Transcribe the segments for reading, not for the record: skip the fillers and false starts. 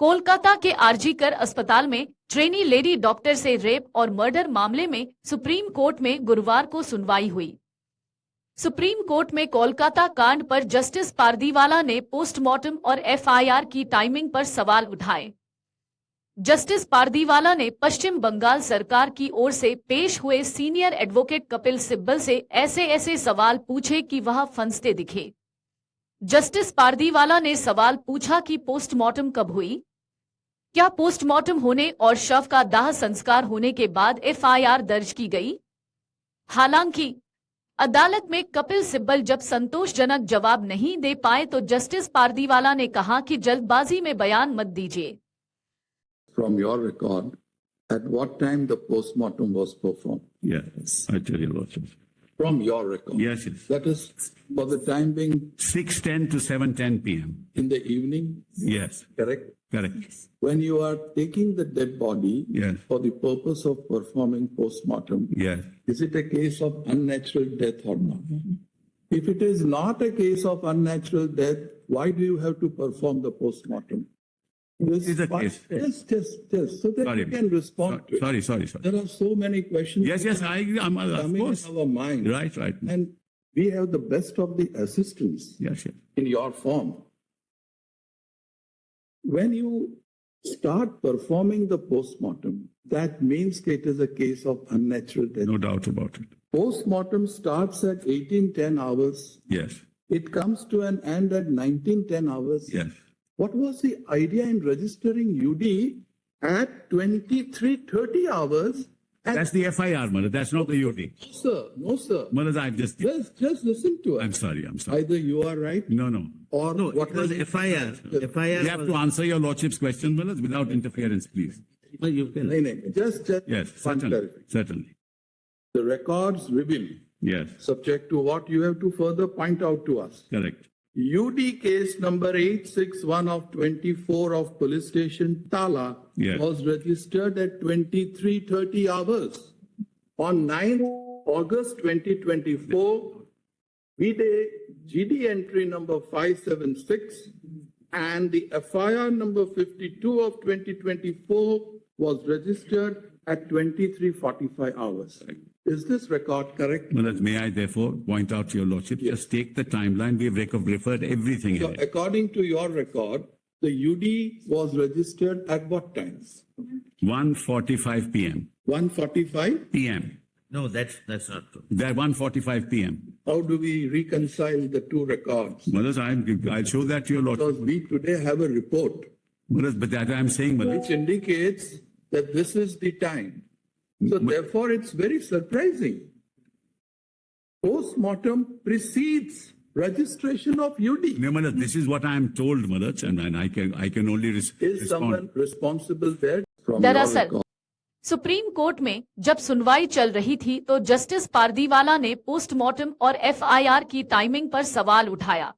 कोलकाता के आरजीकर अस्पताल में ट्रेनी लेडी डॉक्टर से रेप और मर्डर मामले में सुप्रीम कोर्ट में गुरुवार को सुनवाई हुई। सुप्रीम कोर्ट में कोलकाता कांड पर जस्टिस पारदीवाला ने पोस्टमार्टम और एफआईआर की टाइमिंग पर सवाल उठाए। जस्टिस पारदीवाला ने पश्चिम बंगाल सरकार की ओर से पेश हुए सीनियर एडवोकेट कपिल सिब्बल से ऐसे सवाल पूछे कि वह फंसते दिखे। जस्टिस पारदीवाला ने सवाल पूछा कि पोस्टमार्टम कब हुई, क्या पोस्टमार्टम होने और शव का दाह संस्कार होने के बाद एफआईआर दर्ज की गई। हालांकि अदालत में कपिल सिब्बल जब संतोषजनक जवाब नहीं दे पाए तो जस्टिस पारदीवाला ने कहा कि जल्दबाजी में बयान मत दीजिए। From your record, at what time the postmortem was performed? Yes, I tell you what. From your record? Yes. That is for the time being 6:10 to 7:10 p.m. in the evening? Yes. Correct? Correct. Yes. When you are taking the dead body Yes. for the purpose of performing postmortem, Yes. is it a case of unnatural death or not? If it is not a case of unnatural death, why do you have to perform the postmortem? It is a case. Yes. So that Sorry. you can respond to it. Sorry. There are so many questions. Yes, I agree. Of coming course. in our mind. Right. And we have the best of the assistance Yes. in your form. When you start performing the postmortem, that means it is a case of unnatural death. No doubt about it. Postmortem starts at 18:10 hours. Yes. It comes to an end at 19:10 hours. Yes. What was the idea in registering UD at 23:30 hours? And That's the FIR, Mother. That's not the UD. No, sir. Mother, I've just. Just listen to us. I'm sorry. Either you are right No. or No, what it was FIR. FIR. You have to answer your lordship's question, Mother, without interference, please. No, you can. No. Just Yes, one certainly. clarification. Certainly. The records reveal, Yes. subject to what you have to further point out to us. Correct. UD case number 861 of 24 of police station Tala Yes. was registered at 23:30 hours. On 9th August 2024, GD entry number 576 and the FIR number 52 of 2024 was registered at 23:45 hours. Is this record correct? Mother, may I therefore point out to your lordship, Yes. just take the timeline. We've referred everything So in it. according to your record, the UD was registered at what time? 1:45 p.m. 1:45? p.m. No, that's not true. That 1:45 p.m. How do we reconcile the two records? Mothers, I'll show that to your lordship. Because we today have a report Mothers, but that I'm saying, Mother. which indicates that this is the time. So therefore, it's very surprising. Postmortem precedes registration of UD. No, Mother, this is what I'm told, Mother, and I can only Is respond. someone responsible there? From दरअसल your record? Supreme court में जब सुनवाई चल रही थी तो justice Pardiwala ने postmortem और एफआईआर की टाइमिंग पर सवाल उठाया।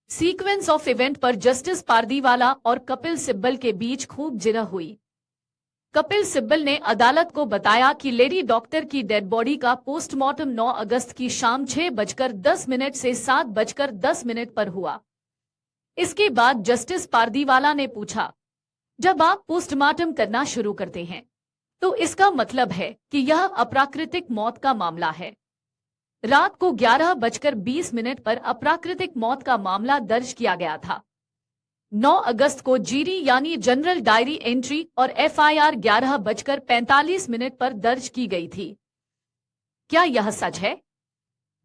सीक्वेंस ऑफ इवेंट पर जस्टिस पारदीवाला और कपिल सिब्बल के बीच खूब जिरह हुई। कपिल सिब्बल ने अदालत को बताया कि लेडी डॉक्टर की डेड बॉडी का पोस्टमार्टम 9 अगस्त की शाम 6:10 से 7:10 पर हुआ। इसके बाद जस्टिस पारदीवाला ने पूछा, जब आप पोस्टमार्टम करना शुरू करते हैं तो इसका मतलब है कि यह अप्राकृतिक मौत का मामला है। रात को 11:20 पर अप्राकृतिक मौत का मामला दर्ज किया गया था। 9 अगस्त को जीडी यानी जनरल डायरी एंट्री और एफआईआर 11:45 पर दर्ज की गई थी। क्या यह सच है?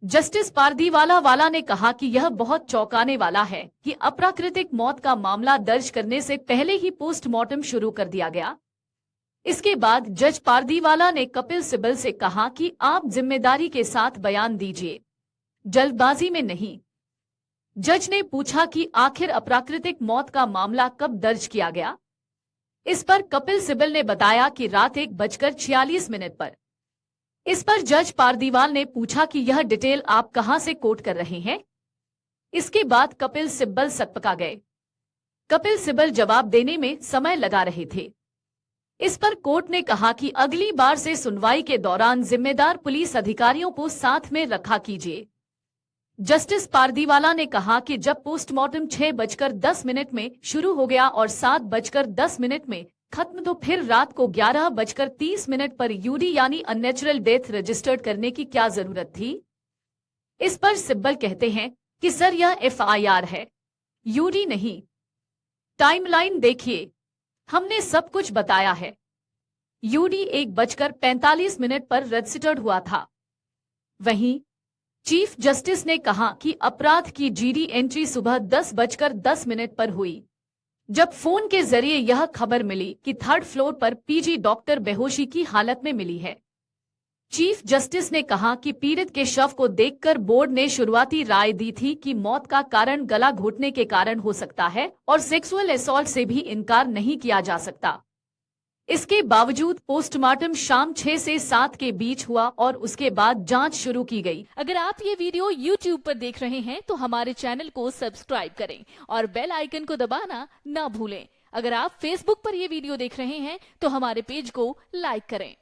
जस्टिस पारदीवाला ने कहा कि यह बहुत चौंकाने वाला है कि अप्राकृतिक मौत का मामला दर्ज करने से पहले ही पोस्टमार्टम शुरू कर दिया गया। इसके बाद जज पारदीवाला ने कपिल सिब्बल से कहा कि आप जिम्मेदारी के साथ बयान दीजिए, जल्दबाजी में नहीं। जज ने पूछा कि आखिर अप्राकृतिक मौत का मामला कब दर्ज किया गया। इस पर कपिल सिब्बल ने बताया कि रात 1:46 पर। इस पर जज पारदीवाल ने पूछा कि यह डिटेल आप कहां से कोट कर रहे हैं। इसके बाद कपिल सिब्बल सकपका गए। कपिल सिब्बल जवाब देने में समय लगा रहे थे। इस पर कोर्ट ने कहा कि अगली बार से सुनवाई के दौरान जिम्मेदार पुलिस अधिकारियों को साथ में रखा कीजिए। जस्टिस पारदीवाला ने कहा कि जब पोस्टमार्टम 6:10 में शुरू हो गया और 7:10 में खत्म तो फिर रात को 11:30 पर यूडी यानी अननेचुरल डेथ रजिस्टर्ड करने की क्या जरूरत थी। इस पर सिब्बल कहते हैं कि सर यह एफआईआर है, यूडी नहीं। टाइमलाइन देखिए, हमने सब कुछ बताया है। यूडी 1:45 पर रजिस्टर्ड हुआ था। वहीं चीफ जस्टिस ने कहा कि अपराध की जीडी एंट्री सुबह 10:10 पर हुई, जब फोन के जरिए यह खबर मिली कि 3rd फ्लोर पर पीजी डॉक्टर बेहोशी की हालत में मिली है। चीफ जस्टिस ने कहा कि पीड़ित के शव को देखकर बोर्ड ने शुरुआती राय दी थी कि मौत का कारण गला घोटने के कारण हो सकता है और सेक्सुअल असॉल्ट से भी इनकार नहीं किया जा सकता। इसके बावजूद पोस्टमार्टम शाम 6 से 7 के बीच हुआ और उसके बाद जांच शुरू की गई। अगर आप ये वीडियो YouTube पर देख रहे हैं तो हमारे चैनल को सब्सक्राइब करें और बेल आइकन को दबाना ना भूलें। अगर आप Facebook पर ये वीडियो देख रहे हैं तो हमारे पेज को लाइक करें।